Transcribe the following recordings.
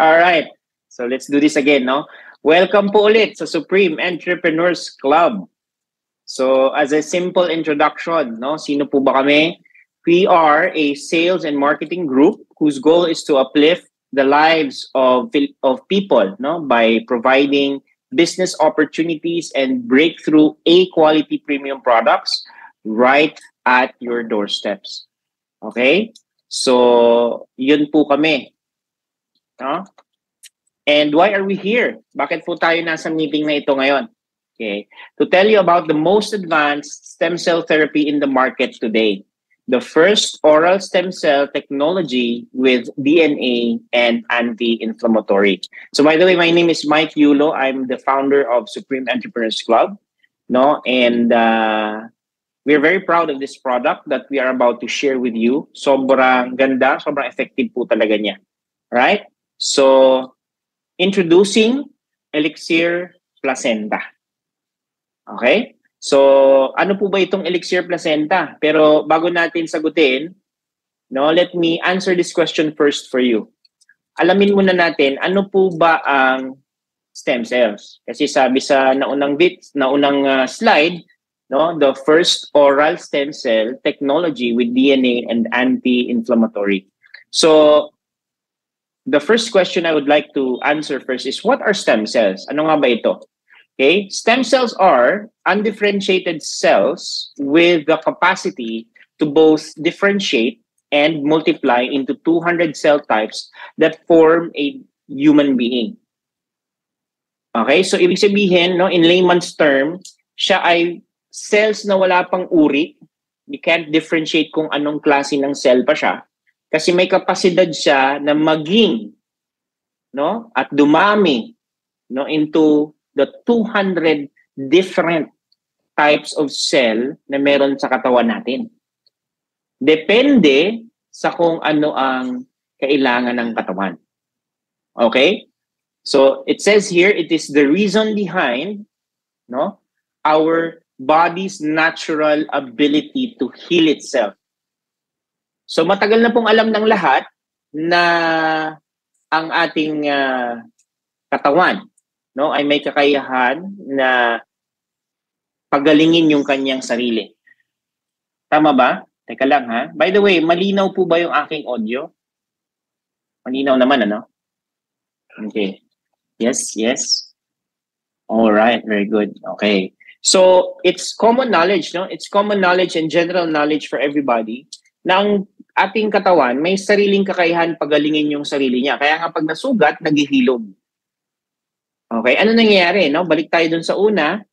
Alright, so let's do this again, no? Welcome po ulit sa Supreme Entrepreneurs Club. So as a simple introduction, no, sino po ba kami? We are a sales and marketing group whose goal is to uplift the lives of people, no, by providing business opportunities and breakthrough A-quality premium products right at your doorsteps. Okay? So, yun po kami. No? And why are we here? Bakit po tayo nasa meeting na ito ngayon? Okay. To tell you about the most advanced stem cell therapy in the market today. The first oral stem cell technology with DNA and anti-inflammatory. So by the way, my name is Mike Yulo. I'm the founder of Supreme Entrepreneurs Club. No? And we're very proud of this product that we are about to share with you. Sobrang ganda, sobrang effective po talaga niya. Right? So, introducing Elixir Placenta. Okay? So, ano po ba itong Elixir Placenta? Pero bago natin sagutin, no, let me answer this question first for you. Alamin muna natin, ano po ba ang stem cells? Kasi sabi sa naunang slide, no, the first oral stem cell technology with DNA and anti-inflammatory. So, the first question I would like to answer first is, what are stem cells? Ano nga ba ito? Okay, stem cells are undifferentiated cells with the capacity to both differentiate and multiply into 200 cell types that form a human being. Okay, so ibig sabihin, no, in layman's term, siya ay cells na wala pang uri. You can't differentiate kung anong klase ng cell pa siya. Kasi may kapasidad siya na maging, no, at dumami, no, into the 200 different types of cell na meron sa katawan natin. Depende sa kung ano ang kailangan ng katawan. Okay? So, it says here, it is the reason behind, no, our body's natural ability to heal itself. So, matagal na pong alam ng lahat na ang ating katawan, no, ay may kakayahan na pagalingin yung kanyang sarili. Tama ba? Teka lang, ha? By the way, malinaw po ba yung aking audio? Malinaw naman, ano? Okay. Yes, yes. All right, very good. Okay. So, it's common knowledge, no? It's common knowledge and general knowledge for everybody na ang ating katawan may sariling kakayahan pagalingin yung sarili niya. Kaya nga pag nasugat, naghihilom. Okay, ano nangyayari, no? Balik tayo dun sa una.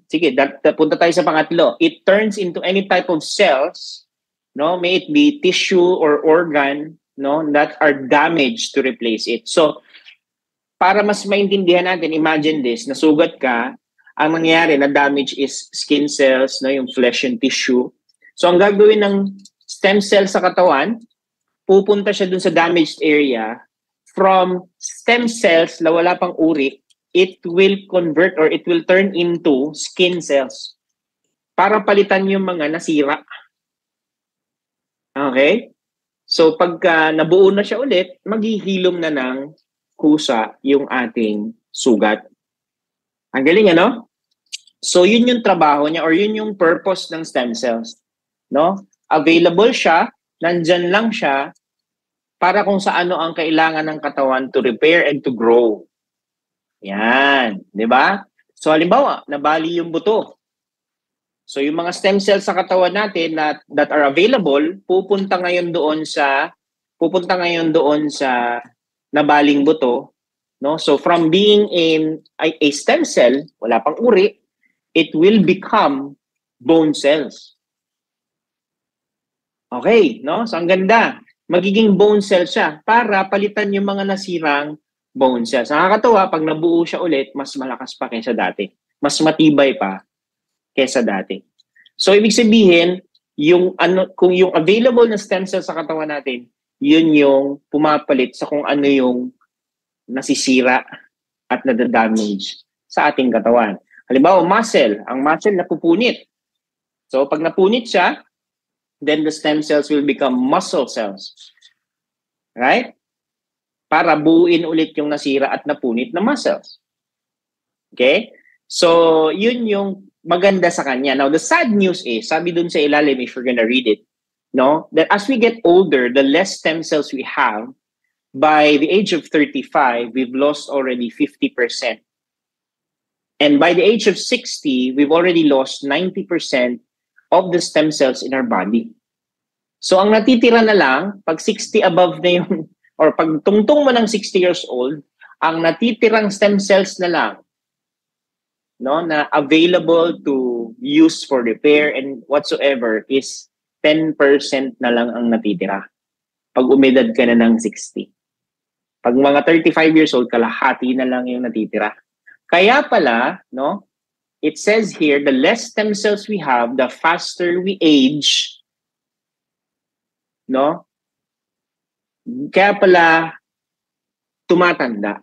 Sige, punta tayo sa pangatlo. It turns into any type of cells, no? May it be tissue or organ, no, that are damaged to replace it. So, para mas maintindihan natin, imagine this, nasugat ka, ang nangyayari na damage is skin cells, no, yung flesh and tissue. So, ang gagawin ng stem cell sa katawan, pupunta siya dun sa damaged area. From stem cells na wala pang uri, it will convert or it will turn into skin cells para palitan yung mga nasira. Okay? So, pagka nabuo na siya ulit, maghihilom na ng kusa yung ating sugat. Ang galing, ano? So, yun yung trabaho niya or yun yung purpose ng stem cells. No? Available siya, nandyan lang siya, para kung sa ano ang kailangan ng katawan to repair and to grow. Yan. Di ba? So, halimbawa, nabali yung buto. So, yung mga stem cells sa katawan natin that are available, pupunta ngayon doon sa nabaling buto. No? So, from being a stem cell, wala pang uri, it will become bone cells. Okay, no? So, ang ganda. Magiging bone cell siya para palitan yung mga nasirang bone cells. Nakakatawa, pag nabuo siya ulit, mas malakas pa kaysa dati. Mas matibay pa kaysa dati. So, ibig sabihin, kung yung available na stem cells sa katawan natin, yun yung pumapalit sa kung ano yung nasisira at nadadamage sa ating katawan. Halimbawa, muscle. Ang muscle napupunit. So, pag napunit siya, then the stem cells will become muscle cells. Right? para buuin ulit yung nasira at napunit na muscles. Okay? So, yun yung maganda sa kanya. Now, the sad news is, sabi dun sa ilalim, if you're gonna read it, no, that as we get older, the less stem cells we have, by the age of 35, we've lost already 50%. And by the age of 60, we've already lost 90% of the stem cells in our body. So ang natitira na lang, pag 60 above na yung, or pag tungtong mo ng 60 years old, ang natitirang stem cells na lang, no, na available to use for repair and whatsoever is 10% na lang ang natitira. Pag umedad ka na ng 60. Pag mga 35 years old, kalahati na lang yung natitira. Kaya pala, no, it says here, the less stem cells we have, the faster we age, no? Kaya pala, tumatanda.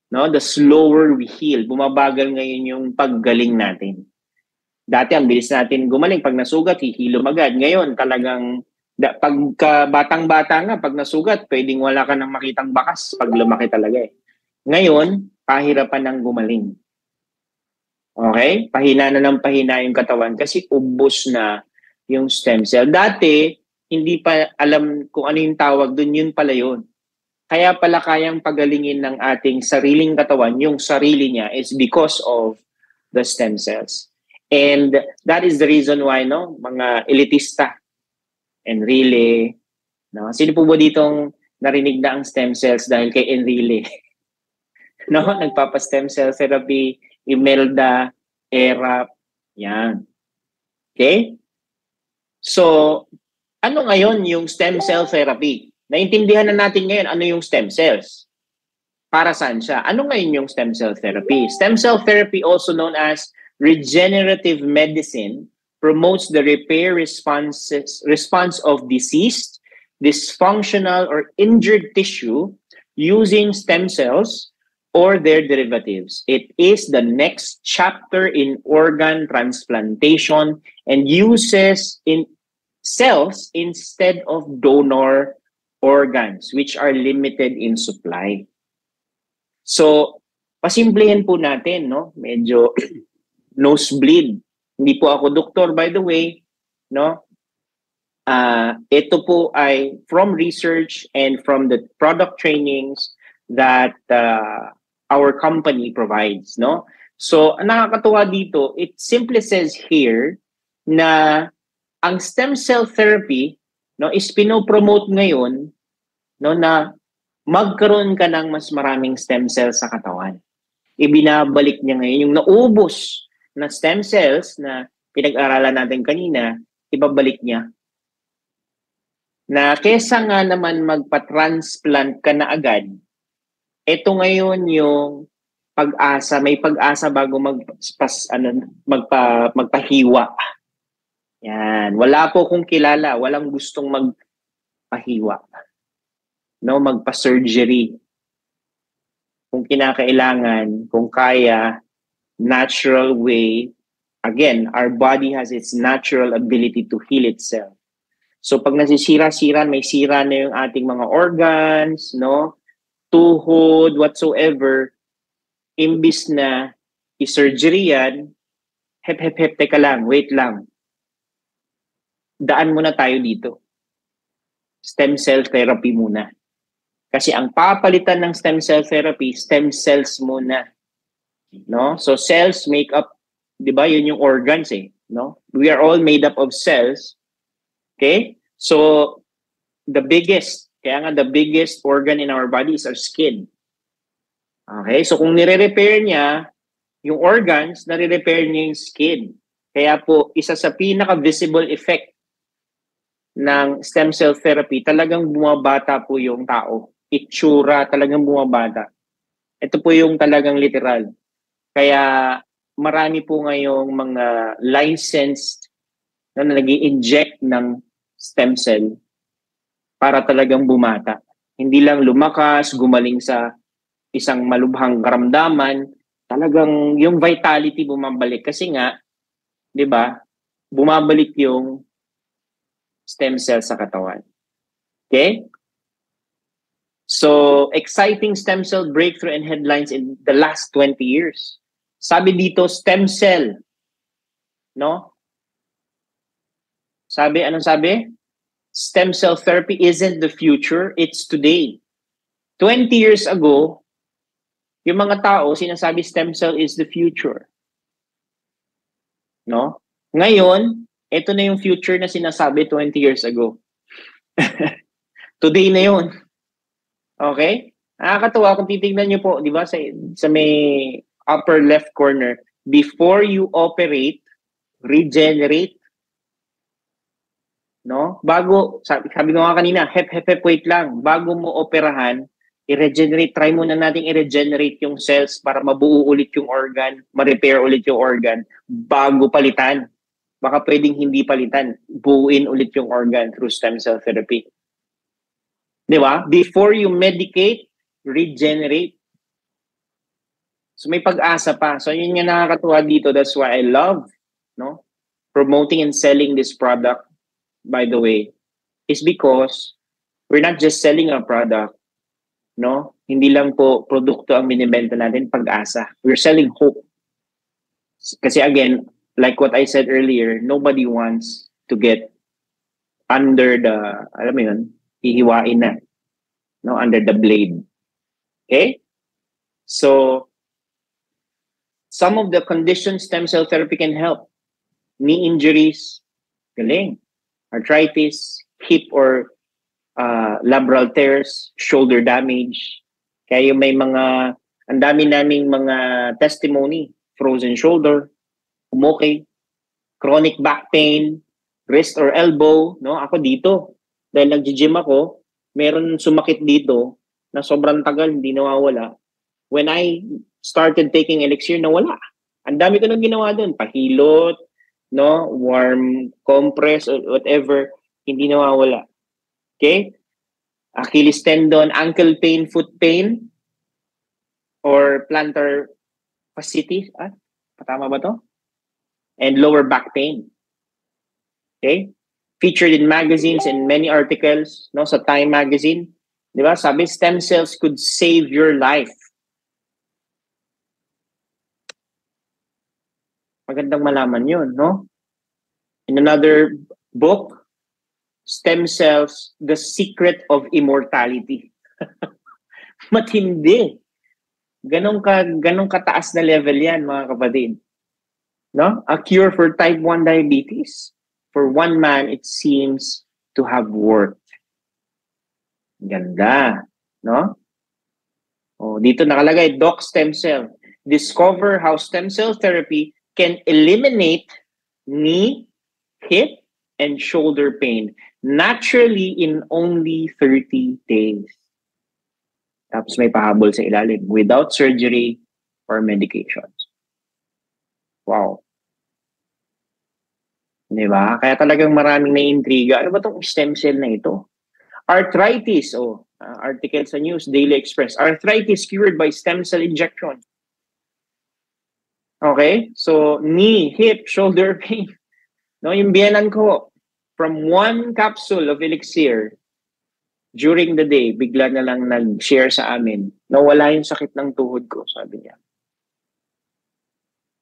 No? The slower we heal. Bumabagal ngayon yung paggaling natin. Dati, ang bilis natin gumaling. Pag nasugat, hihilom agad. Ngayon, talagang, pagka batang-bata nga, pag nasugat, pwedeng wala ka nang makitang bakas pag lumaki talaga eh. Ngayon, pahirapan ng gumaling. Okay? Pahina na ng pahina yung katawan kasi ubos na yung stem cell. Dati, hindi pa alam kung ano yung tawag dun, yun pala yun. Kaya pala kayang pagalingin ng ating sariling katawan, yung sarili niya, is because of the stem cells. And that is the reason why, no, mga elitista, Enrile, no? Sino po ba ditong narinig na ang stem cells dahil kay Enrile? No, nagpapa-stem cell therapy, Imelda, Erap, yan. Okay? So, ano ngayon yung stem cell therapy? Naintindihan na natin ngayon ano yung stem cells. Para saan siya? Ano ngayon yung stem cell therapy? Stem cell therapy, also known as regenerative medicine, promotes the repair response of diseased, dysfunctional, or injured tissue using stem cells or their derivatives. It is the next chapter in organ transplantation and uses in cells instead of donor organs, which are limited in supply. So, pasimplehin po natin, no? Medyo nosebleed. Hindi po ako doktor, by the way, no? Ito po ay from research and from the product trainings that our company provides, no? So, ang nakakatuwa dito, it simply says here na ang stem cell therapy, no, is pinopromote ngayon, no, na magkaroon ka ng mas maraming stem cells sa katawan. Ibinabalik niya ngayon yung naubos na stem cells na pinag-aralan natin kanina, ibabalik niya. Na kesa nga naman magpa-transplant ka na agad, ito ngayon yung pag-asa, may pag-asa bago magpahiwa. Yan. Wala po kong kilala. Walang gustong magpahiwa. No, magpa-surgery. Kung kinakailangan, kung kaya, natural way. Again, our body has its natural ability to heal itself. So pag nasisira-sira, may sira na yung ating mga organs, no? Tuhod, whatsoever, imbis na i-surgery yan, hep, teka lang, wait lang. Daan muna tayo dito. Stem cell therapy muna. Kasi ang papalitan ng stem cell therapy, stem cells muna. No? So cells make up, 'di ba? Yun yung organs eh, no? We are all made up of cells. Okay? So the biggest organ in our body is our skin. Okay? So kung nire-repair niya yung organs, nare-repair niya yung skin. Kaya po isa sa pinaka-visible effect ng stem cell therapy, talagang bumabata po yung tao. Itsura, talagang bumabata. Ito po yung talagang literal. Kaya marami po ngayong mga licensed na nag-i-inject ng stem cell para talagang bumata. Hindi lang lumakas, gumaling sa isang malubhang karamdaman, talagang yung vitality bumabalik. Kasi nga, di ba, bumabalik yung stem cell sa katawan. Okay? So, exciting stem cell breakthrough and headlines in the last 20 years. Sabi dito, stem cell. No? Anong sabi? Stem cell therapy isn't the future, it's today. 20 years ago, yung mga tao, sinasabi stem cell is the future. No? Ngayon, ito na yung future na sinasabi 20 years ago. Today na yun. Okay? Nakakatuwa kung titignan nyo po, di ba, sa may upper left corner, before you operate, regenerate, no? Bago, sabi ko nga kanina, hep, wait lang. Bago mo operahan, i-regenerate, try muna natin i-regenerate yung cells para mabuo ulit yung organ, ma-repair ulit yung organ, bago palitan. Baka pwedeng hindi palitan, buuin ulit yung organ through stem cell therapy. Di ba? Before you medicate, regenerate. So may pag-asa pa. So yun nga nakakatuwa dito. That's why I love, no, promoting and selling this product, by the way, is because we're not just selling a product, no? Hindi lang po produkto ang binibenta natin, pag-asa. We're selling hope. Kasi again, like what I said earlier, nobody wants to get under the, alam mo yun, hihiwain na, no, under the blade. Okay? So, some of the conditions stem cell therapy can help. Knee injuries, galing. Arthritis, hip or labral tears, shoulder damage. Kaya yung may mga, ang dami naming mga testimony, frozen shoulder, umokay, chronic back pain, wrist or elbow, no? Ako dito, dahil nag-gym ako, meron sumakit dito na sobrang tagal, hindi nawawala. When I started taking Elixir, nawala. Ang dami ko nang ginawa doon, pahilot, no, warm compress or whatever, hindi nawawala. Okay? Achilles tendon, ankle pain, foot pain, or plantar fasciitis. Patama ba to? And lower back pain. Okay? Featured in magazines and many articles, no, sa Time magazine. Di ba? Sabi, stem cells could save your life. Magandang malaman yun, no? In another book, Stem Cells, The Secret of Immortality. Matindi. Ganong kataas na level yan, mga kapatid. No? A cure for type 1 diabetes. For one man, it seems to have worked. Ganda. No? Oh, dito nakalagay, Doc Stem Cell. Discover how stem cell therapy can eliminate knee, hip, and shoulder pain naturally in only 30 days. Tapos may pahabol sa ilalim, without surgery or medications. Wow. Diba? Kaya talagang maraming naiintriga. Ano ba itong stem cell na ito? Arthritis, article sa news, Daily Express. Arthritis cured by stem cell injection. Okay? So, knee, hip, shoulder pain. No, yung biyanan ko, from one capsule of Elixir, during the day, bigla na lang nag-share sa amin, nawala yung sakit ng tuhod ko, sabi niya.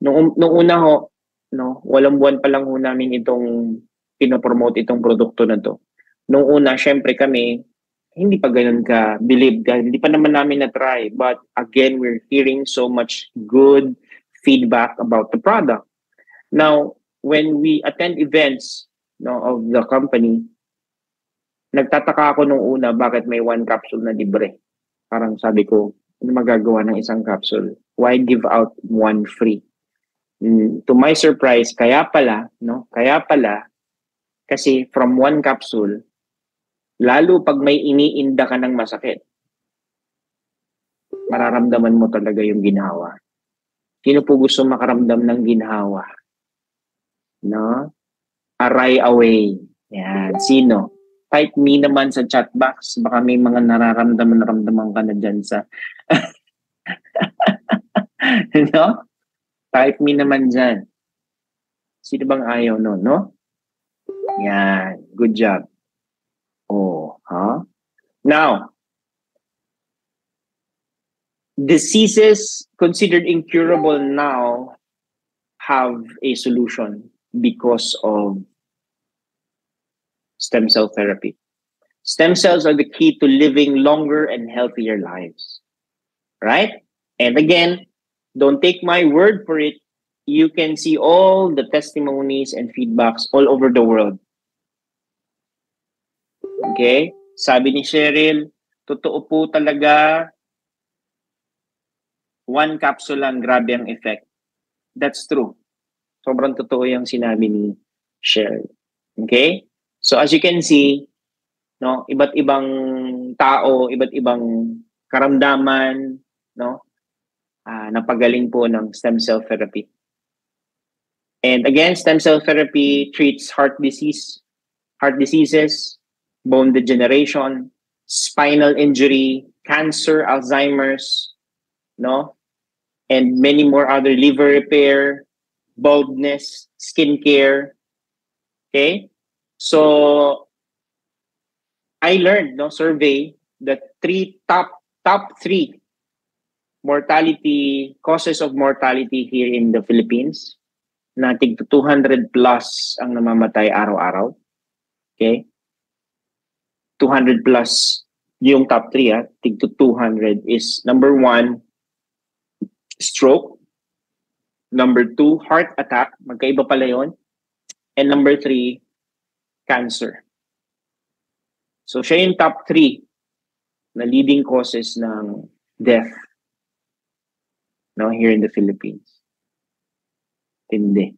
Nung una ho, no, walang buwan pa lang ho namin itong pinopromote itong produkto na to. Nung una, syempre kami, hindi pa ganun ka believe, hindi pa naman namin na-try. But again, we're hearing so much good feedback about the product. Now, when we attend events, no, of the company, nagtataka ako nung una bakit may one capsule na libre. Parang sabi ko, ano magagawa ng isang capsule? Why give out one free? To my surprise, kaya pala, kasi from one capsule, lalo pag may iniinda ka ng masakit, mararamdaman mo talaga yung ginhawa. Sino po gusto makaramdam ng ginhawa? No? Aray away. Yan. Sino? Type me naman sa chat box. Baka may mga nararamdaman ka na dyan sa... no? Type me naman dyan. Sino bang ayaw no? No? Yan. Good job. Oh, huh? Now, diseases considered incurable now have a solution because of stem cell therapy. Stem cells are the key to living longer and healthier lives, right? And again, don't take my word for it. You can see all the testimonies and feedbacks all over the world. Okay? Sabi ni Cheryl, totoo po talaga, one capsule lang, grabe ang effect. That's true. Sobrang totoo yung sinabi ni Cheryl. Okay? So as you can see, no, iba't ibang tao, iba't ibang karamdaman, no, napagaling po ng stem cell therapy. And again, stem cell therapy treats heart diseases, bone degeneration, spinal injury, cancer, Alzheimer's, no, and many more other, liver repair, baldness, skin care. Okay, so I learned, no, survey the top three mortality causes of mortality here in the Philippines. Nating 200 plus ang namamatay araw-araw. Okay? 200 plus yung top 3, tig to 200 is number 1, stroke. Number 2, heart attack. Magkaiba pala yun. And number 3, cancer. So siya yung top 3 na leading causes ng death, no, here in the Philippines. Tindi.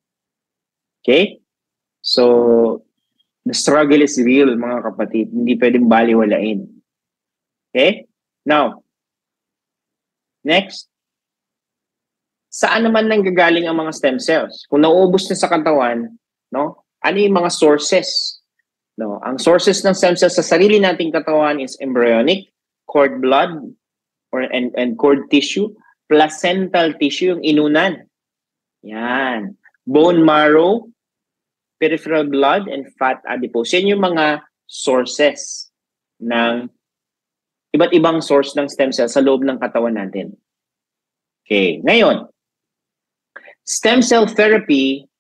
Okay? So, the struggle is real, mga kapatid. Hindi pwedeng baliwalain. Okay? Now, next. Saan naman nanggagaling ang mga stem cells? Kung nauubos na sa katawan, no, ano yung mga sources? No, ang sources ng stem cells sa sarili nating katawan is embryonic, cord blood, and cord tissue, placental tissue, yung inunan. Yan. Bone marrow, peripheral blood, and fat adipose. Yan yung mga sources ng iba't ibang source ng stem cells sa loob ng katawan natin. Okay. Ngayon, stem cell therapy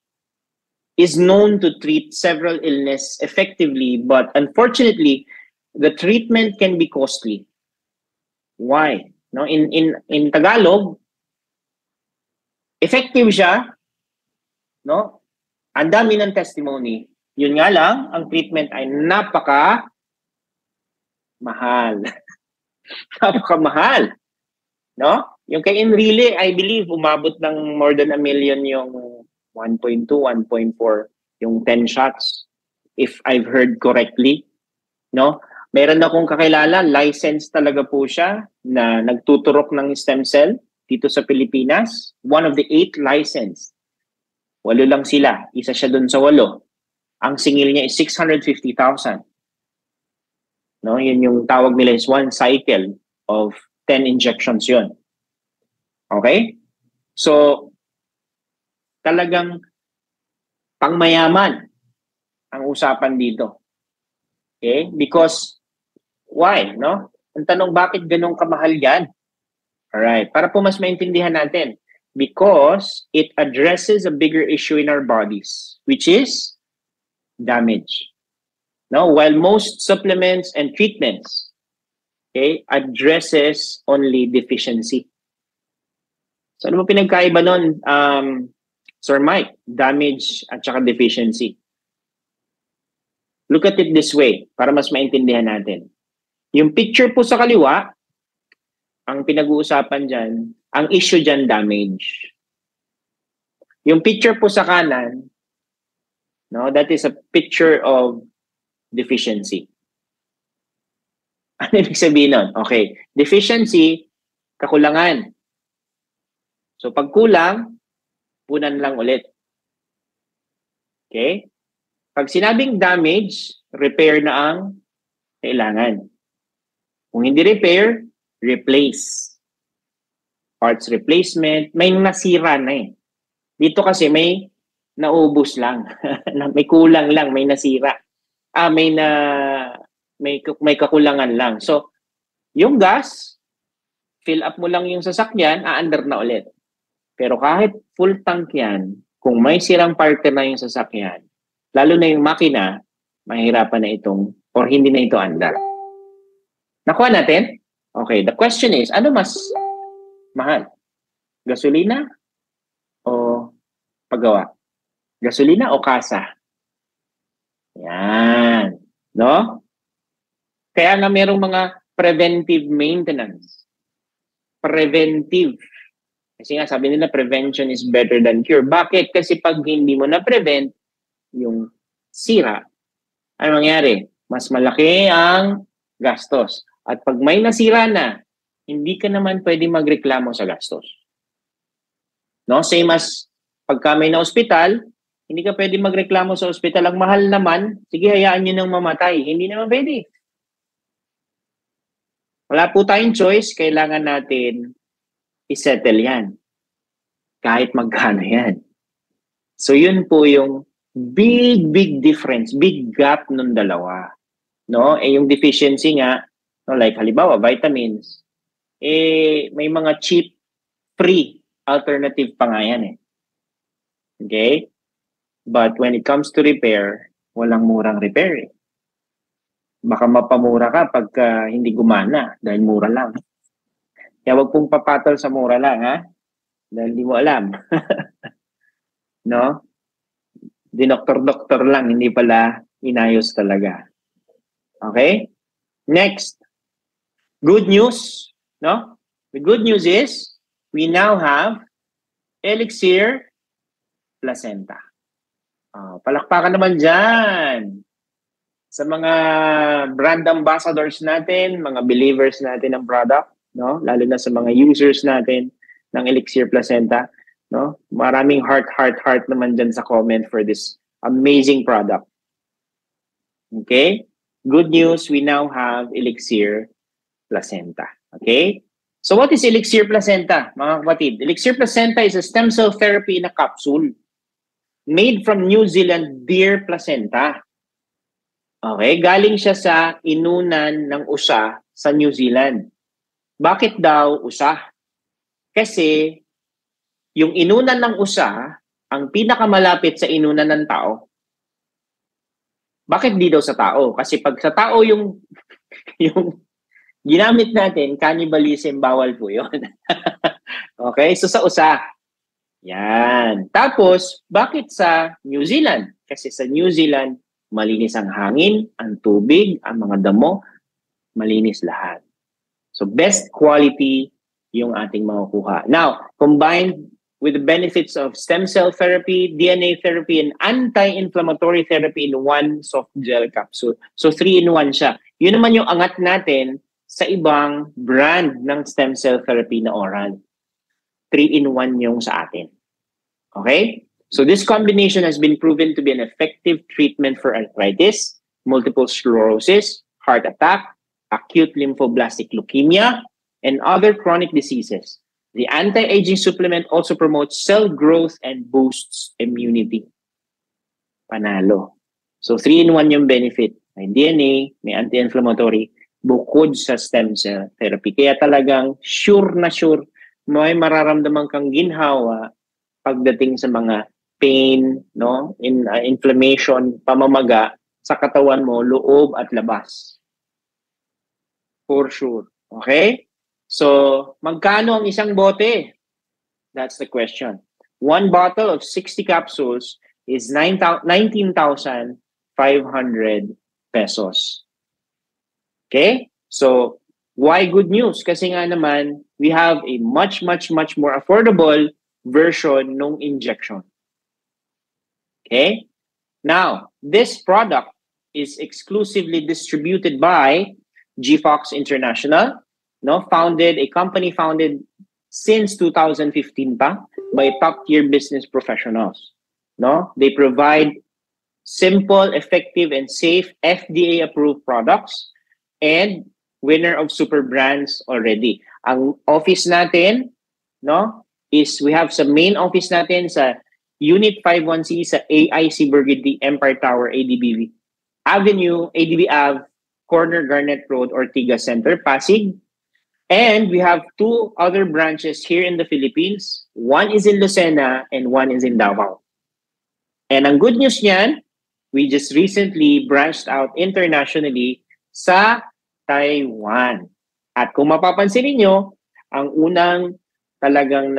is known to treat several illnesses effectively, but unfortunately, the treatment can be costly. Why? No, in Tagalog, effective siya, no? Ang dami ng testimony. Yun nga lang, ang treatment ay napaka mahal. Napakamahal. No? Yung kay Enrile, I believe, umabot ng more than $1 million yung 1.2, 1.4, yung 10 shots, if I've heard correctly. No? Meron akong kakilala, license talaga po siya na nagtuturok ng stem cell dito sa Pilipinas. One of the 8 licensed. 8 lang sila. Isa siya dun sa 8. Ang singil niya is 650,000. No? Yun yung tawag nila is 1 cycle of 10 injections yun. Okay? So, talagang pangmayaman ang usapan dito. Okay? Because, why? No? Ang tanong, bakit ganun kamahal yan? Alright. Para po mas maintindihan natin. Because it addresses a bigger issue in our bodies, which is damage. No? While most supplements and treatments, okay, addresses only deficiency. So ano ba pinagkaiba nun, Sir Mike? Damage at saka deficiency. Look at it this way, para mas maintindihan natin. Yung picture po sa kaliwa, ang pinag-uusapan dyan, ang issue dyan, damage. Yung picture po sa kanan, no, that is a picture of deficiency. Ano ibig sabihin nun? Okay, deficiency, kakulangan. So pag kulang, punan lang ulit. Okay? Pag sinabing damage, repair na ang kailangan. Kung hindi repair, replace. Parts replacement, may nasira na eh. Dito kasi may naubos lang. May kulang lang, may nasira. May kakulangan lang. So, yung gas, fill up mo lang yung sasakyan, aandar na ulit. Pero kahit full tank yan, kung may sirang parte na yung sasakyan, lalo na yung makina, mahirapan na itong, or hindi na ito andar. Nakuha natin? Okay, the question is, ano mas mahal? Gasolina o paggawa? Gasolina o kasa? Yan. No? Kaya nga merong mga preventive maintenance. Preventive. Kasi nga sabi nila prevention is better than cure. Bakit? Kasi pag hindi mo na-prevent yung sira, ano mangyari? Mas malaki ang gastos. At pag may nasira na, hindi ka naman pwede magreklamo sa gastos. No? Same as pagka may na ospital, hindi ka pwede magreklamo sa ospital. Ang mahal naman, sige hayaan nyo nang mamatay. Hindi naman pwede. Wala po tayong choice, kailangan natin isettle yan. Kahit magkano yan. So yun po yung big difference, big gap ng dalawa. No? Yung deficiency nga, no, like halimbawa, vitamins, may mga cheap, free alternative pa nga yan eh. Okay? But when it comes to repair, walang murang repair eh. Baka mapamura ka pagka hindi gumana dahil mura lang. Kaya wag pong papatol sa mura lang, ha? Dahil di mo alam. No? Dinoktor-doktor lang, hindi pala inayos talaga. Okay? Next. Good news, no? The good news is, we now have Elixir Placenta. Palakpakan naman dyan sa mga brand ambassadors natin, mga believers natin ng product, no? Lalo na sa mga users natin ng Elixir Placenta, no? Maraming heart naman dyan sa comment for this amazing product. Okay? Good news, we now have Elixir Placenta. Okay? So what is Elixir Placenta, mga kapatid? Elixir Placenta is a stem cell therapy in a capsule made from New Zealand deer placenta. Okay? Galing siya sa inunan ng usa sa New Zealand. Bakit daw usa? Kasi yung inunan ng usa ang pinakamalapit sa inunan ng tao. Bakit di daw sa tao? Kasi pag sa tao yung ginamit natin, cannibalism, bawal po yun. Okay? So sa usa. Yan. Tapos, bakit sa New Zealand? Kasi sa New Zealand, malinis ang hangin, ang tubig, ang mga damo, malinis lahat. So best quality yung ating makukuha. Now, combined with the benefits of stem cell therapy, DNA therapy, and anti-inflammatory therapy in one soft gel capsule. So 3-in-1 siya. Yun naman yung angat natin sa ibang brand ng stem cell therapy na oral. 3-in-1 yung sa atin. Okay? So this combination has been proven to be an effective treatment for arthritis, multiple sclerosis, heart attack, acute lymphoblastic leukemia, and other chronic diseases. The anti-aging supplement also promotes cell growth and boosts immunity. Panalo. So 3-in-1 yung benefit. May DNA, may anti-inflammatory, bukod sa stem cell therapy. Kaya talagang sure na sure, may mararamdaman kang ginhawa pagdating sa mga pain, no, inflammation, pamamaga sa katawan mo, loob at labas. For sure. Okay? So, magkano ang isang bote? That's the question. One bottle of 60 capsules is 19,500 pesos. Okay? So, why good news? Kasi nga naman, we have a much more affordable version ng injection. Okay? Now, this product is exclusively distributed by GFox International, no? A company founded since 2015 pa by top-tier business professionals. No? They provide simple, effective, and safe FDA-approved products and winner of super brands already. Ang office natin, no, is we have sa main office natin sa Unit 51C sa AIC Burgundy Empire Tower, ADB Avenue, ADB Ave, Corner Garnet Road, Ortigas Center, Pasig. And we have two other branches here in the Philippines. One is in Lucena and one is in Davao. And ang good news niyan, we just recently branched out internationally sa Taiwan. At kung mapapansin niyo, ang unang talagang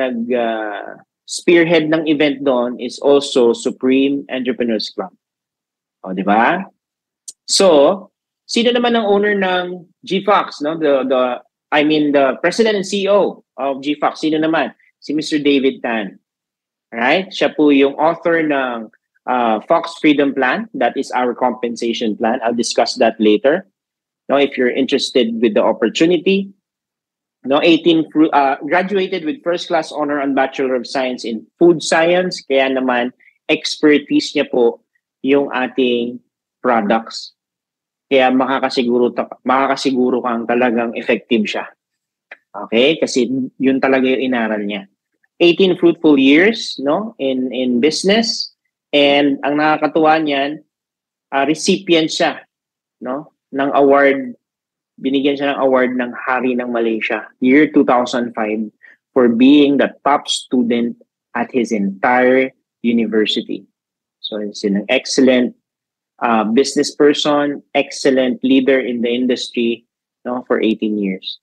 spearhead ng event doon is also Supreme Entrepreneurs Club. O, di ba? So, sino naman ang owner ng GFox, no? The president and CEO of GFox, sino naman? Si Mr. David Tan. Right? Siya po yung author ng Fox Freedom Plan. That is our compensation plan. I'll discuss that later. No, if you're interested with the opportunity. No, graduated with first class honor and Bachelor of Science in Food Science. Kaya naman expertise niya po yung ating products. Kaya makakasiguro kang talagang effective siya. Okay? Kasi yun talaga yung inaral niya. 18 fruitful years, no, in business, and ang nakakatuwa niyan, recipient siya, no, ng award. Binigyan siya ng award ng Hari ng Malaysia year 2005 for being the top student at his entire university. So he's an excellent business person, excellent leader in the industry, no, for 18 years.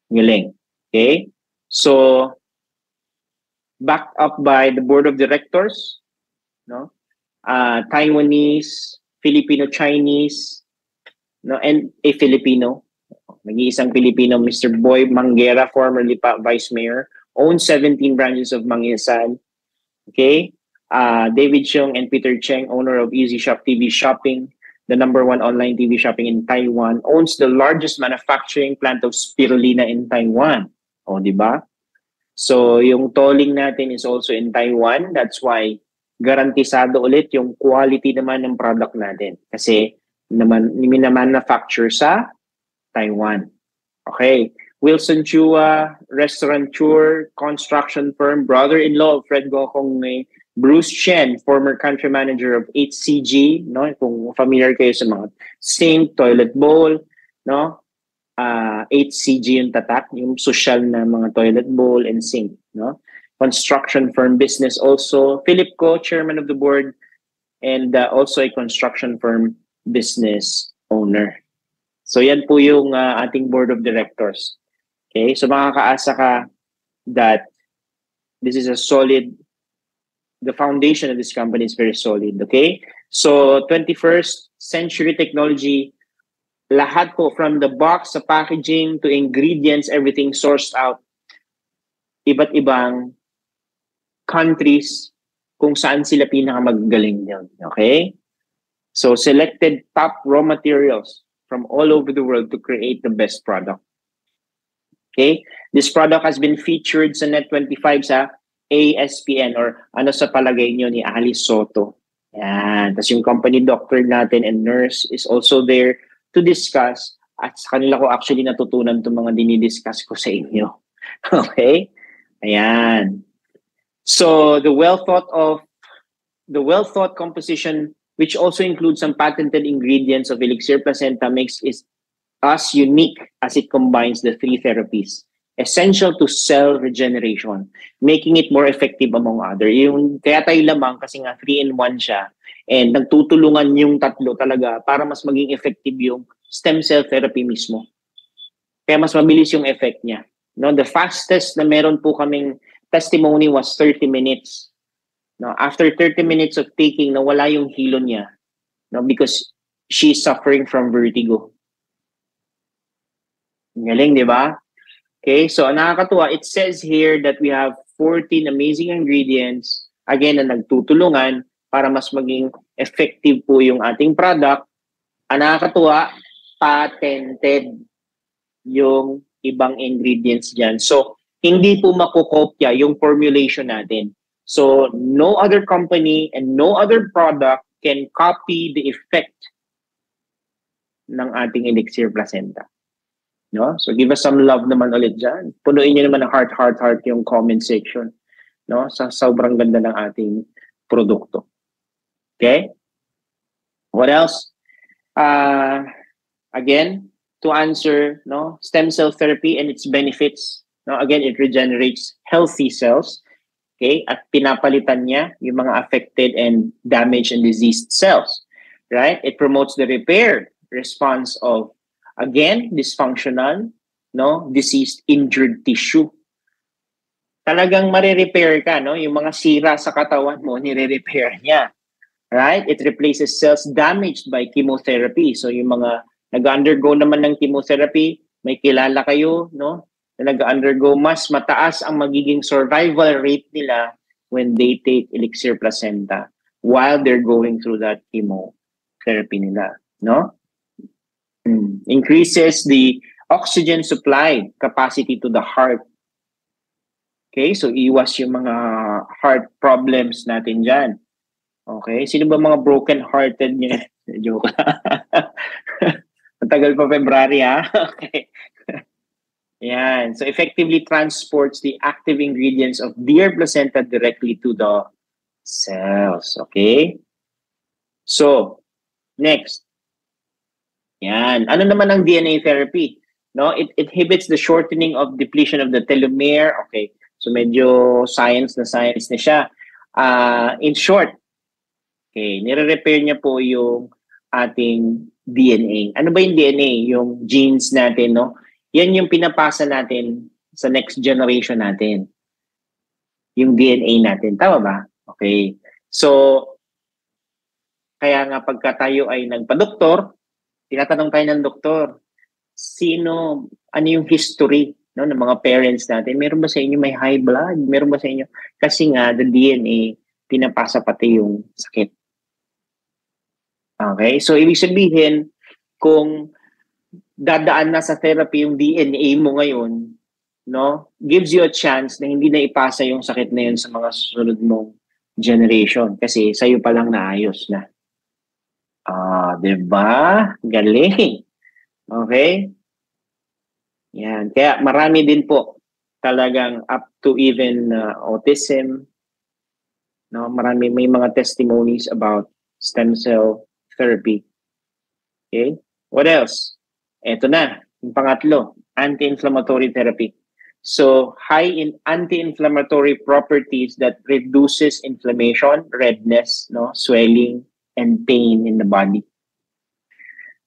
Galing. Okay? So backed up by the board of directors, no, Taiwanese, Filipino-Chinese, no, and a Filipino. Nag-iisang Filipino, Mr. Boy Manguera, formerly Vice Mayor, owns 17 branches of Mangyasan. Okay? David Cheung and Peter Cheng, owner of Easy Shop TV Shopping, the #1 online TV shopping in Taiwan, owns the largest manufacturing plant of spirulina in Taiwan. O, di ba? So, yung tolling natin is also in Taiwan. That's why garantisado ulit yung quality naman ng product natin. Kasi minamanufacture sa Taiwan. Okay. Wilson Chua, restaurateur, construction firm, brother-in-law of Fred Gokong, Bruce Chen, former country manager of HCG, no? Kung familiar kayo sa mga sink, toilet bowl, no? HCG yung tatak, yung social na mga toilet bowl and sink, no? Construction firm business also. Philip Ko, chairman of the board, and also a construction firm business owner. So yan po yung ating board of directors. Okay? So makakaasa ka that this is a solid, the foundation of this company is very solid. Okay? So 21st century technology, lahat po from the box sa packaging to ingredients, everything sourced out. Iba't ibang countries kung saan sila pinakamagaling yun. Okay? So selected top raw materials from all over the world to create the best product. Okay? This product has been featured sa Net25 sa ASPN or ano sa palagay nyo ni Alice Soto. Yan. Tapos yung company doctor natin and nurse is also there to discuss at sa kanila ko actually natutunan itong mga dinidiscuss ko sa inyo. Okay? Ayan. So the well thought composition, which also includes some patented ingredients of Elixir Placenta, makes us unique as it combines the three therapies essential to cell regeneration, making it more effective among other. Yung kaya tayo lamang kasi nga 3-in-1 siya and nagtutulungan yung tatlo talaga para mas maging effective yung stem cell therapy mismo. Kaya mas mabilis yung effect niya. No, the fastest na meron po kaming testimony was 30 minutes. No, after 30 minutes of taking, nawala yung hilo niya. No, because she's suffering from vertigo. Galing, di ba? Okay, so nakakatuwa. It says here that we have 14 amazing ingredients, again, na nagtutulungan para mas maging effective po yung ating product. Ang nakakatuwa, patented yung ibang ingredients dyan. So, hindi po makukopya yung formulation natin. So, no other company and no other product can copy the effect ng ating Elixir Placenta. No? So, give us some love naman ulit dyan. Punuin nyo naman ng heart yung comment section. No? Sa sobrang ganda ng ating produkto. Okay? What else? Again, to answer, no, stem cell therapy and its benefits. No, again, it regenerates healthy cells. Okay, at pinapalitan niya yung mga affected and damaged and diseased cells, right? It promotes the repair response of, again, dysfunctional, no, diseased, injured tissue. Talagang marirepair ka, no? Yung mga sira sa katawan mo, nire-repair niya, right? It replaces cells damaged by chemotherapy. So yung mga nag-undergo naman ng chemotherapy, may kilala kayo, no? Na nag-undergo, mas mataas ang magiging survival rate nila when they take Elixir Placenta while they're going through that chemotherapy nila, no? Increases the oxygen supply capacity to the heart. Okay, so iwas yung mga heart problems natin dyan. Okay, sino ba mga broken-hearted niya? Joke. Matagal pa February, ha? Okay. Yan. So effectively transports the active ingredients of deer placenta directly to the cells. Okay? So, next. Yan. Ano naman ang DNA therapy? No, it inhibits the shortening of depletion of the telomere. Okay. So medyo science na siya. In short, okay, nire-repair niya po yung ating DNA. Ano ba yung DNA? Yung genes natin, no? Yan yung pinapasa natin sa next generation natin. Yung DNA natin. Tama ba? Okay. So, kaya nga pagka tayo ay nagpa-doktor, tinatanong tayo ng doktor, ano yung history, no, ng mga parents natin? Meron ba sa inyo may high blood? Meron ba sa inyo? Kasi nga, the DNA, pinapasa pati yung sakit. Okay? So, ibig sabihin, kung dadaan na sa therapy yung DNA mo ngayon, no, gives you a chance na hindi na ipasa yung sakit na yun sa mga susunod mong generation kasi sa'yo pa lang naayos na. Diba? Galing. Okay? Yan. Kaya marami din po talagang up to even autism. No, marami, may mga testimonies about stem cell therapy. Okay? What else? Ito na, yung pangatlo, anti-inflammatory therapy. So, high in anti-inflammatory properties that reduces inflammation, redness, no, swelling, and pain in the body.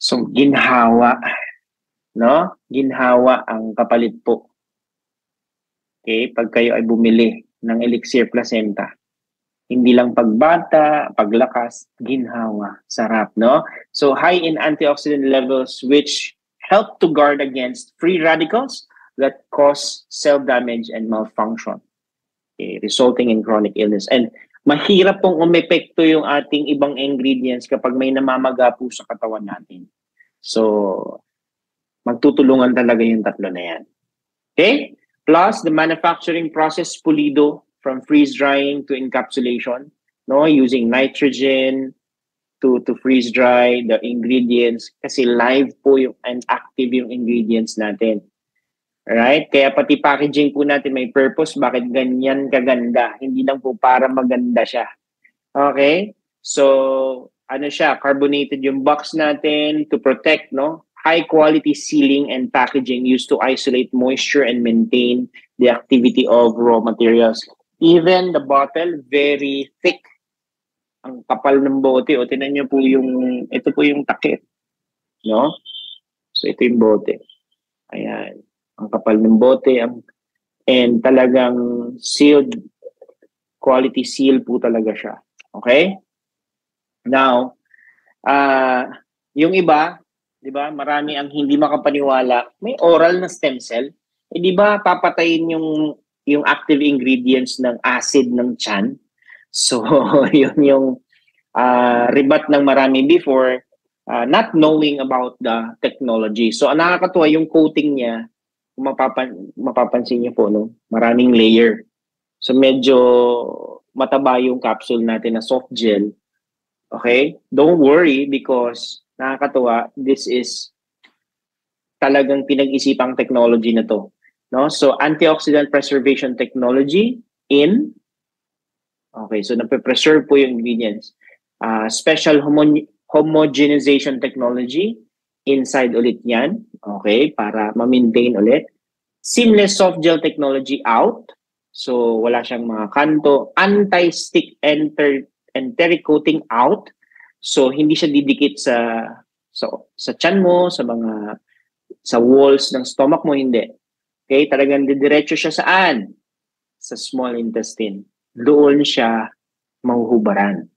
So, ginhawa, no? Ginhawa ang kapalit po. Okay, pag kayo ay bumili ng Elixir Placenta. Hindi lang pagbata, paglakas, ginhawa, sarap, no? So, high in antioxidant levels which help to guard against free radicals that cause cell damage and malfunction, okay, resulting in chronic illness. And mahirap pong umepekto yung ating ibang ingredients kapag may namamaga po sa katawan natin. So, magtutulungan talaga yung tatlo na yan. Okay? Plus, the manufacturing process pulido from freeze-drying to encapsulation, no, using nitrogen to freeze dry the ingredients kasi live po yung and active yung ingredients natin. Alright? Kaya pati packaging po natin may purpose. Bakit ganyan kaganda? Hindi lang po para maganda siya. Okay? So, ano siya? Carbonated yung box natin to protect, no? High quality sealing and packaging used to isolate moisture and maintain the activity of raw materials. Even the bottle, very thick. Ang kapal ng bote. O, tinan nyo po ito po yung takip. No? So, ito yung bote. Ayan. Ang kapal ng bote. And talagang sealed, quality seal po talaga siya. Okay? Now, yung iba, di ba, marami ang hindi makapaniwala, may oral na stem cell. Di ba, papatayin yung active ingredients ng acid ng tiyan? So, yun yung rebat ng marami before, not knowing about the technology. So, ang nakakatuwa yung coating niya, kung mapapansin niyo po, no? Maraming layer. So, medyo mataba yung capsule natin na soft gel. Okay? Don't worry because nakakatuwa, this is talagang pinag-isipang technology na to. No? So, antioxidant preservation technology in okay, so nape-preserve po yung ingredients. Special homogenization technology inside ulit yan. Okay, para ma-maintain ulit. Seamless soft gel technology out. So, wala siyang mga kanto. Anti-stick enteric coating out. So, hindi siya didikit sa tiyan mo, sa walls ng stomach mo, hindi. Okay, talagang didiretso siya saan? Sa small intestine. Doon siya mahuhubaran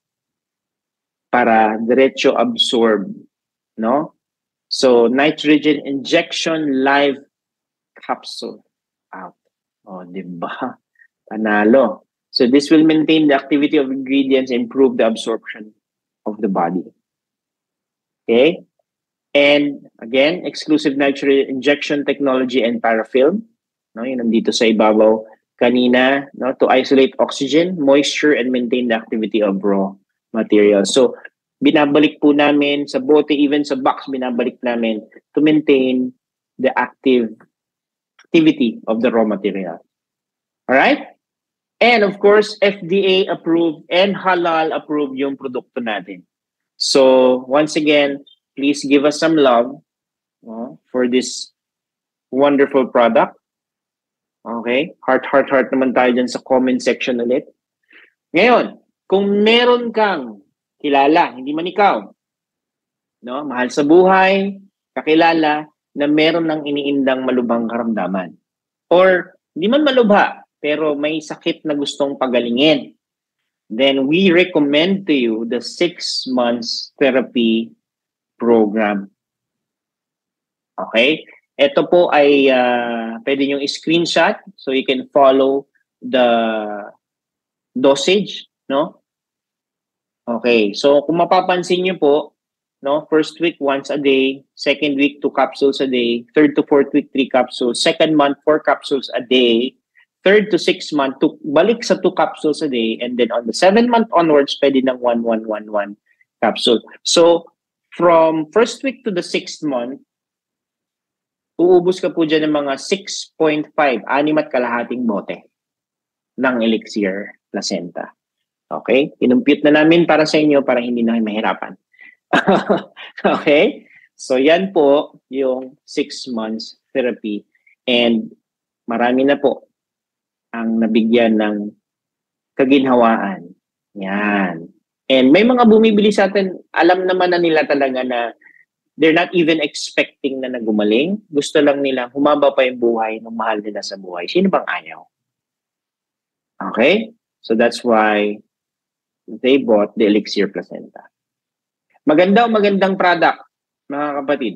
para diretso absorb, no? So, nitrogen injection live capsule out. Oh, di ba? Panalo. So, this will maintain the activity of ingredients, improve the absorption of the body. Okay? And again, exclusive nitrogen injection technology and parafilm. No, yun nandito sa ibabaw kanina, no, to isolate oxygen, moisture, and maintain the activity of raw material. So, binabalik po namin sa bote, even sa box, binabalik namin to maintain the activity of the raw material. All right? And of course, FDA approved and halal approved yung produkto natin. So, once again, please give us some love for this wonderful product. Okay? Heart naman tayo dyan sa comment section ulit. Ngayon, kung meron kang kilala, hindi man ikaw, no, mahal sa buhay, kakilala, na meron ng iniindang malubhang karamdaman. Or, hindi man malubha, pero may sakit na gustong pagalingin. Then, we recommend to you the 6 months therapy program. Okay? Ito po ay pwede nyo i-screenshot so you can follow the dosage, no? Okay, so kung mapapansin nyo po, no, first week, once a day, second week, 2 capsules a day, third to fourth week, 3 capsules, second month, 4 capsules a day, third to 6 month, balik sa 2 capsules a day, and then on the 7th month onwards, pwede ng 1 capsule. So, from first week to the 6th month, uubos ka po dyan ng mga 6.5, 6.5 bote ng Elixir Placenta. Okay? Inumpute na namin para sa inyo para hindi na kayo mahirapan. Okay? So, yan po yung 6 months therapy. And marami na po ang nabigyan ng kaginhawaan. Yan. And may mga bumibili sa atin, alam naman na nila talaga na they're not even expecting na nagumaling. Gusto lang nila humaba pa yung buhay ng mahal nila sa buhay. Sino bang ayaw? Okay? So that's why they bought the Elixir Placenta. Magandang product, mga kapatid.